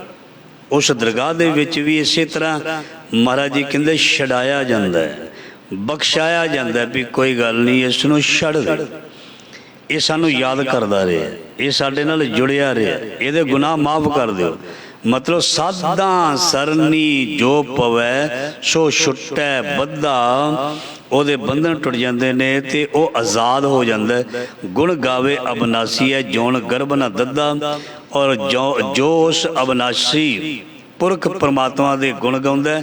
Speaker 1: ਉਸ ਦਰਗਾਹ ਦੇ ਵਿੱਚ ਵੀ ਇਸੇ ਤਰ੍ਹਾਂ ਮਹਾਰਾਜ ਜੀ ਕਹਿੰਦੇ ਛਡਾਇਆ ਜਾਂਦਾ ਹੈ, ਬਖਸ਼ਾਇਆ ਜਾਂਦਾ ਵੀ ਕੋਈ ਗੱਲ ਨਹੀਂ, ਇਸ ਨੂੰ ਛੱਡ ਦੇ। ਇਹ ਸਾਨੂੰ ਯਾਦ ਕਰਦਾ ਰਿਹਾ, ਇਹ ਸਾਡੇ ਨਾਲ ਜੁੜਿਆ ਰਿਹਾ, ਇਹਦੇ ਗੁਨਾਹ ਮਾਫ ਕਰ ਦਿਓ। ਮਤਲਬ ਸਾਧਾਂ ਸਰਨੀ ਜੋ ਪਵੈ ਸੋ ਛੁੱਟੈ ਬੱਧਾ, ਉਹਦੇ ਬੰਧਨ ਟੁੱਟ ਜਾਂਦੇ ਨੇ ਤੇ ਉਹ ਆਜ਼ਾਦ ਹੋ ਜਾਂਦਾ। ਗੁਣ ਗਾਵੇ ਅਬਨਾਸੀ ਹੈ ਜੋਨ ਗਰਭ ਨਾ ਦੱਦਾ, ਔਰ ਜੋ ਉਸ ਅਬਨਾਸੀ ਪੁਰਖ ਪਰਮਾਤਮਾ ਦੇ ਗੁਣ ਗਾਉਂਦਾ,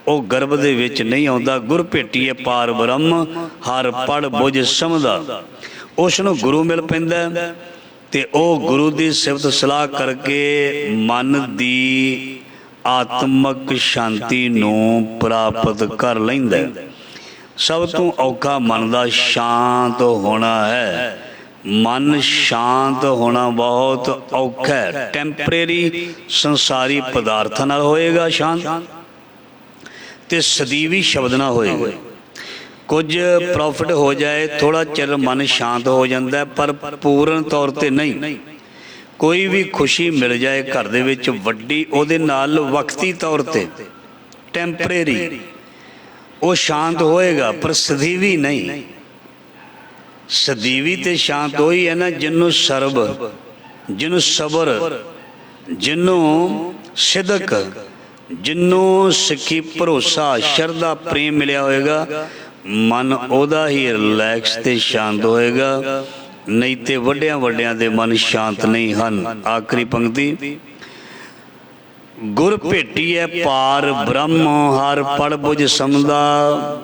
Speaker 1: ਉਹ ਗਰਭ ਦੇ ਵਿੱਚ ਨਹੀਂ ਆਉਂਦਾ। ਗੁਰ ਭੇਟੀਏ ਪਾਰ ਬ੍ਰਹਮ, ਹਰ ਪੜ ਬੁਝ ਸਮਝਦਾ। ਉਸ ਨੂੰ ਗੁਰੂ ਮਿਲ ਪੈਂਦਾ, ਤੇ ਉਹ ਗੁਰੂ ਦੀ ਸਿਫਤ ਸਲਾਹ ਕਰਕੇ ਮਨ ਦੀ ਆਤਮਕ ਸ਼ਾਂਤੀ ਨੂੰ ਪ੍ਰਾਪਤ ਕਰ ਲੈਂਦਾ। ਸਭ ਤੋਂ ਔਖਾ ਮਨ ਦਾ ਸ਼ਾਂਤ ਹੋਣਾ ਹੈ। ਮਨ ਸ਼ਾਂਤ ਹੋਣਾ ਬਹੁਤ ਔਖਾ ਹੈ। ਟੈਂਪਰੇਰੀ ਸੰਸਾਰੀ ਪਦਾਰਥਾਂ ਨਾਲ ਹੋਏਗਾ ਸ਼ਾਂਤ, ਤੇ ਸਦੀਵੀ ਸ਼ਬਦ ਨਾਲ ਹੋਏਗਾ। ਕੁਝ ਪ੍ਰੋਫਿਟ ਹੋ ਜਾਏ, ਥੋੜ੍ਹਾ ਚਿਰ ਮਨ ਸ਼ਾਂਤ ਹੋ ਜਾਂਦਾ, ਪਰ ਪੂਰਨ ਤੌਰ 'ਤੇ ਨਹੀਂ। ਕੋਈ ਵੀ ਖੁਸ਼ੀ ਮਿਲ ਜਾਏ ਘਰ ਦੇ ਵਿੱਚ ਵੱਡੀ, ਉਹਦੇ ਨਾਲ ਵਕਤੀ ਤੌਰ 'ਤੇ ਟੈਂਪਰੇਰੀ ਉਹ ਸ਼ਾਂਤ ਹੋਏਗਾ, ਪਰ ਸਦੀਵੀ ਨਹੀਂ। ਸਦੀਵੀ ਤੇ ਸ਼ਾਂਤ ਉਹੀ ਹੈ ਨਾ ਜਿਹਨੂੰ ਸਰਬ, ਜਿਹਨੂੰ ਸਬਰ, ਜਿਹਨੂੰ ਸਿਦਕ, ਜਿਹਨੂੰ ਸਿੱਖੀ, ਭਰੋਸਾ, ਸ਼ਰਧਾ, ਪ੍ਰੇਮ ਮਿਲਿਆ ਹੋਏਗਾ, ਮਨ ਉਹਦਾ ਹੀ ਰਿਲੈਕਸ ਤੇ ਸ਼ਾਂਤ ਹੋਏਗਾ। ਨਹੀਂ ਤੇ ਵੱਡਿਆਂ ਵੱਡਿਆਂ ਦੇ ਮਨ ਸ਼ਾਂਤ ਨਹੀਂ ਹਨ। ਆਖਰੀ ਪੰਕਤੀ, ਗੁਰ ਭੇਟੀਐ ਪਾਰ ਬ੍ਰਹਮ, ਹਰ ਪੜ ਬੁਝ ਸਮਝਦਾ,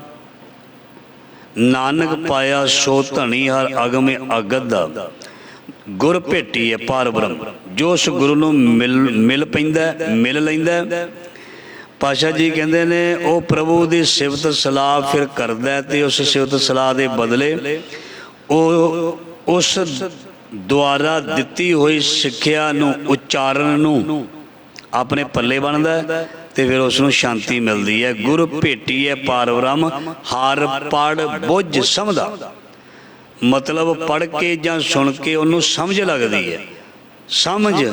Speaker 1: ਨਾਨਕ ਪਾਇਆ ਸੋ ਧਣੀ, ਹਰ ਅਗਮੇ ਅਗਦਾ। ਗੁਰ ਭੇਟੀਐ ਪਾਰ ਬ੍ਰਹਮ, ਜੋ ਉਸ ਗੁਰੂ ਨੂੰ ਮਿਲ ਪੈਂਦਾ, ਮਿਲ ਲੈਂਦਾ। ਪਾਤਸ਼ਾਹ ਜੀ ਕਹਿੰਦੇ ਨੇ ਉਹ ਪ੍ਰਭੂ ਦੀ ਸਿਫਤ ਸਲਾਹ ਫਿਰ ਕਰਦਾ, ਤੇ ਉਸ ਸਿਫਤ ਸਲਾਹ ਦੇ ਬਦਲੇ ਉਹ ਉਸ ਦੁਆਰਾ ਦਿੱਤੀ ਹੋਈ ਸਿੱਖਿਆ ਨੂੰ, ਉਚਾਰਨ ਨੂੰ ਆਪਣੇ ਪੱਲੇ ਬਣਦਾ, ਤੇ ਫਿਰ ਉਸ ਨੂੰ ਸ਼ਾਂਤੀ ਮਿਲਦੀ ਹੈ। ਗੁਰ ਭੇਟੀਐ ਪਾਰ ਬ੍ਰਹਮ, ਹਰ ਪੜ ਬੁਝ ਸਮਝਦਾ। ਮਤਲਬ ਪੜ੍ਹ ਕੇ ਜਾਂ ਸੁਣ ਕੇ ਉਹਨੂੰ ਸਮਝ ਲੱਗਦੀ ਹੈ। ਸਮਝ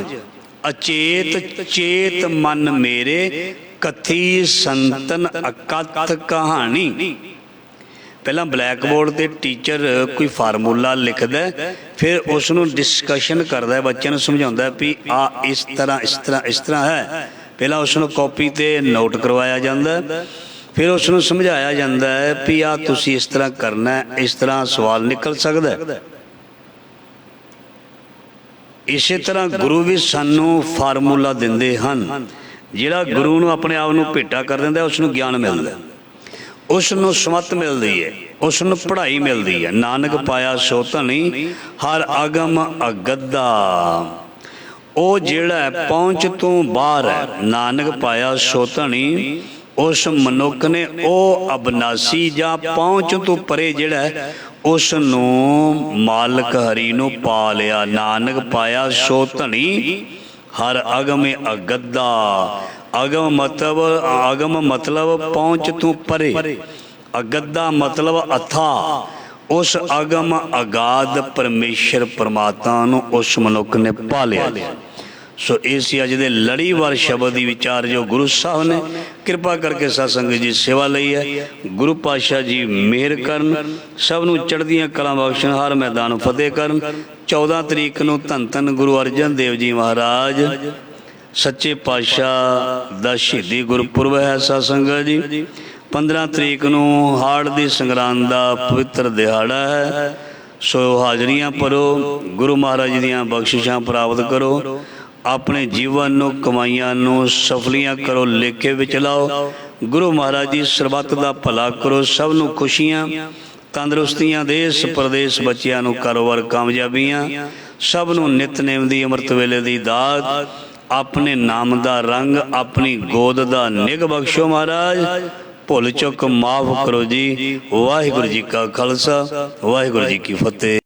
Speaker 1: ਅਚੇਤ ਚੇਤ ਮਨ ਮੇਰੇ, ਕਥੀ ਸੰਤਨ ਅਕਥ ਕਹਾਣੀ। ਪਹਿਲਾਂ ਬਲੈਕ ਬੋਰਡ 'ਤੇ ਟੀਚਰ ਕੋਈ ਫਾਰਮੂਲਾ ਲਿਖਦਾ, ਫਿਰ ਉਸ ਨੂੰ ਡਿਸਕਸ਼ਨ ਕਰਦਾ, ਬੱਚਿਆਂ ਨੂੰ ਸਮਝਾਉਂਦਾ ਵੀ ਆ ਇਸ ਤਰ੍ਹਾਂ ਇਸ ਤਰ੍ਹਾਂ ਇਸ ਤਰ੍ਹਾਂ ਹੈ। ਪਹਿਲਾਂ ਉਸ ਨੂੰ ਕਾਪੀ 'ਤੇ ਨੋਟ ਕਰਵਾਇਆ ਜਾਂਦਾ, ਫਿਰ ਉਸ ਨੂੰ ਸਮਝਾਇਆ ਜਾਂਦਾ ਹੈ ਵੀ ਆ ਤੁਸੀਂ ਇਸ ਤਰ੍ਹਾਂ ਕਰਨਾ, ਇਸ ਤਰ੍ਹਾਂ ਸਵਾਲ ਨਿਕਲ ਸਕਦਾ। ਇਸੇ ਤਰ੍ਹਾਂ ਗੁਰੂ ਵੀ ਸਾਨੂੰ ਫਾਰਮੂਲਾ ਦਿੰਦੇ ਹਨ। ਜਿਹੜਾ ਗੁਰੂ ਨੂੰ ਆਪਣੇ ਆਪ ਨੂੰ ਭੇਟਾ ਕਰ ਦਿੰਦਾ, ਉਸ ਨੂੰ ਗਿਆਨ ਮਿਲਦਾ, ਉਸ ਨੂੰ ਸਮਤ ਮਿਲਦੀ ਹੈ, ਉਸ ਨੂੰ ਪੜ੍ਹਾਈ ਮਿਲਦੀ ਹੈ। ਨਾਨਕ ਪਾਇਆ ਸੋ ਧਣੀ, ਹਰ ਅਗਮ ਅਗਦਾ। ਉਹ ਜਿਹੜਾ ਪਹੁੰਚ ਤੋਂ ਬਾਹਰ ਹੈ, ਨਾਨਕ ਪਾਇਆ ਸੋ ਧਣੀ, ਉਸ ਮਨੁੱਖ ਨੇ ਉਹ ਅਬਨਾਸੀ ਜਾਂ ਪਹੁੰਚ ਤੋਂ ਪਰੇ ਜਿਹੜਾ ਹੈ, ਉਸ ਨੂੰ ਮਾਲਕ ਹਰੀ ਨੂੰ ਪਾ ਲਿਆ। ਨਾਨਕ ਪਾਇਆ ਸੋ ਧਣੀ, ਹਰ ਅਗਮੇ ਅਗਦਾ। ਅਗਮ ਮਤਲਬ ਪਹੁੰਚ ਤੋਂ ਪਰੇ, ਅਗਦਾ ਮਤਲਬ ਅਥਾ। ਉਸ ਅਗਮ ਅਗਾਧ ਪਰਮੇਸ਼ਰ ਪਰਮਾਤਮਾ ਨੂੰ ਉਸ ਮਨੁੱਖ ਨੇ ਪਾ ਲਿਆ। ਸੋ ਇਹ ਸੀ ਅੱਜ ਦੇ ਲੜੀਵਾਰ ਸ਼ਬਦ ਦੀ ਵਿਚਾਰ ਜੋ ਗੁਰੂ ਸਾਹਿਬ ਨੇ ਕਿਰਪਾ ਕਰਕੇ ਸਾਧ ਸੰਗਤ ਜੀ ਸੇਵਾ ਲਈ ਹੈ। ਗੁਰੂ ਪਾਤਸ਼ਾਹ ਜੀ ਮਿਹਰ ਕਰਨ, ਸਭ ਨੂੰ ਚੜ੍ਹਦੀਆਂ ਕਲਾਂ ਬਖਸ਼ਣ, ਹਰ ਮੈਦਾਨ ਫਤਿਹ ਕਰਨ। 14 ਤਰੀਕ ਨੂੰ ਧੰਨ ਧੰਨ ਗੁਰੂ ਅਰਜਨ ਦੇਵ ਜੀ ਮਹਾਰਾਜ ਸੱਚੇ ਪਾਤਸ਼ਾਹ ਦਾ ਸ਼ਹੀਦੀ ਗੁਰਪੁਰਬ ਹੈ ਸਾਧ ਸੰਗਤ ਜੀ। 15 ਤਰੀਕ ਨੂੰ ਹਾੜ ਦੀ ਸੰਗਰਾਂਦ ਦਾ ਪਵਿੱਤਰ ਦਿਹਾੜਾ ਹੈ। ਸੋ ਹਾਜ਼ਰੀਆਂ ਭਰੋ, ਗੁਰੂ ਮਹਾਰਾਜ ਦੀਆਂ ਬਖਸ਼ਿਸ਼ਾਂ ਪ੍ਰਾਪਤ ਕਰੋ, ਆਪਣੇ ਜੀਵਨ ਨੂੰ ਕਮਾਈਆਂ ਨੂੰ ਸਫਲੀਆਂ ਕਰੋ, ਲੇਖੇ ਵਿੱਚ ਲਾਓ। ਗੁਰੂ ਮਹਾਰਾਜ ਜੀ ਸਰਬੱਤ ਦਾ ਭਲਾ ਕਰੋ, ਸਭ ਨੂੰ ਖੁਸ਼ੀਆਂ ਤੰਦਰੁਸਤੀਆਂ, ਦੇਸ਼ ਪ੍ਰਦੇਸ਼ ਬੱਚਿਆਂ ਨੂੰ ਕਾਰੋਬਾਰ ਕਾਮਯਾਬੀਆਂ, ਸਭ ਨੂੰ ਨਿਤਨੇਮ ਦੀ ਅੰਮ੍ਰਿਤ ਵੇਲੇ ਦੀ ਦਾਤ, ਆਪਣੇ ਨਾਮ ਦਾ ਰੰਗ, ਆਪਣੀ ਗੋਦ ਦਾ ਨਿੱਘ ਬਖਸ਼ੋ ਮਹਾਰਾਜ। ਭੁੱਲ ਚੁੱਕ ਮਾਫ ਕਰੋ ਜੀ। ਵਾਹਿਗੁਰੂ ਜੀ ਕਾ ਖਾਲਸਾ, ਵਾਹਿਗੁਰੂ ਜੀ ਕੀ ਫਤਿਹ।